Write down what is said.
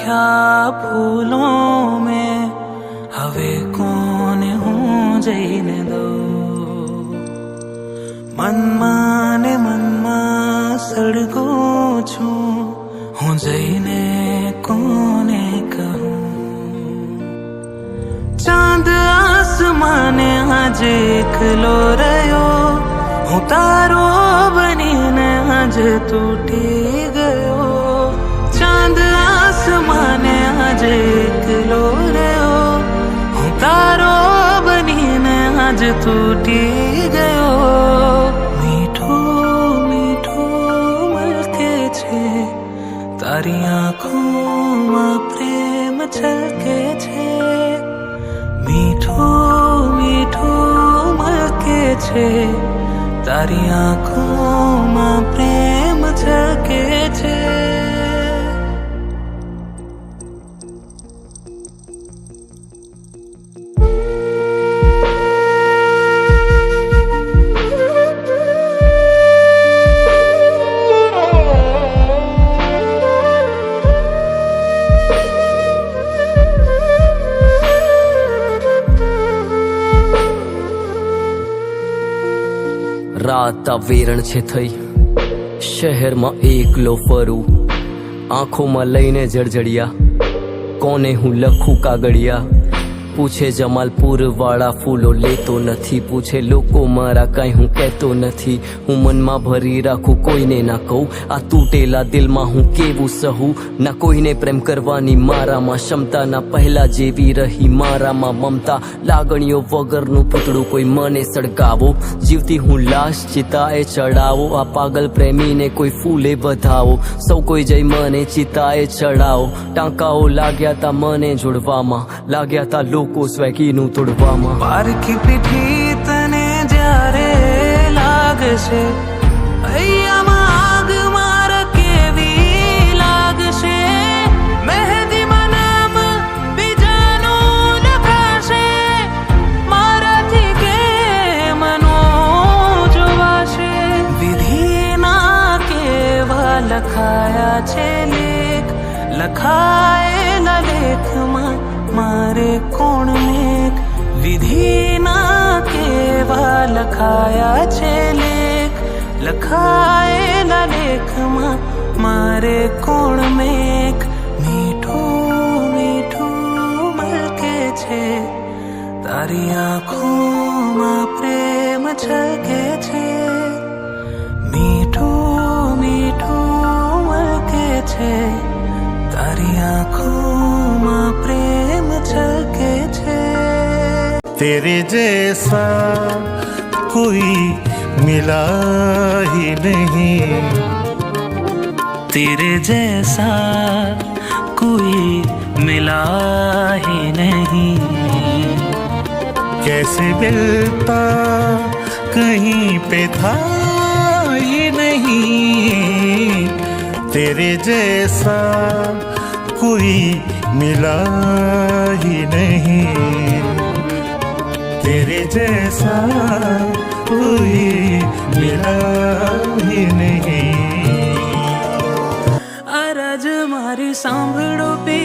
राख्या फूलों में हवे कोने हूँ जईने दो मनमा ने मनमा सड़गो छू हूँ जईने कोने कहूँ चांद आसमाने आज एकलो रह्यो हूँ तारो बनीने आज तूटी गयो चांद आसमाने आज एकलो रह्यो हूँ तारो बनीने आज तूटी गयो मीठो मीठो मलके छे तारी आँखों प्रेम छलके छे मीठो मीठो मलके छे तारी आँखों प्रेम छलके छे। રાત વેરણ છે થઈ શહેરમાં એકલો ફરું આંખોમાં લઈને જળજળિયા કોને હું લખું કાગળિયા પૂછે જમાલપુર વાળા ફૂલો લેતો નથી પૂછે લોકો મારા કાંઈ હું કહેતો નથી હું મનમાં ભરી રાખું કોઈને ના કહું આ તૂટેલા દિલમાં હું કેવું સહું ના કોઈને પ્રેમ કરવાની મારામાં ક્ષમતા ના પહેલા જેવી રહી મારામાં મમતા લાગણીઓ વગરનું પૂતળું કોઈ મને સળગાવો જીવતી હું લાશ ચિતાએ ચડાવો આ પાગલ પ્રેમીને કોઈ ફૂલે વધાવો સૌ કોઈ જઈ મને ચિતાએ ચડાવો ટાંકાઓ લાગ્યા તા મને જોડવામાં લાગ્યા તા લોકો સ્વેગીનું તોડવામાં પારખી પીઠી તને જ્યારે લાગશે હૈયામાં આગ મારા કેવી લાગશે મહેંદીમાં નામ બીજાનું લખાશે મારાથી કેમનો જોવાશે વિધિના કેવા લખાયા છે લેખ લખાયેલા લેખમાં मारे कोण मेघ विधिना केवा लखाया छे लेख लखाएला लेखમાં मारे कोण मेघ मीठું મીઠું મલકે છે તારી આંખોમાં પ્રેમ છલકે છે મીઠું મીઠું મલકે છે તારી આંખોમાં प्रेम छलके छे तेरे जैसा कोई मिला ही नहीं तेरे जैसा कोई मिला ही नहीं कैसे मिलता कहीं पे था ही नहीं तेरे जैसा कोई मिला ही नहीं तेरे जैसा कोई मिला ही नहीं અરજ મારી સાંભળો પી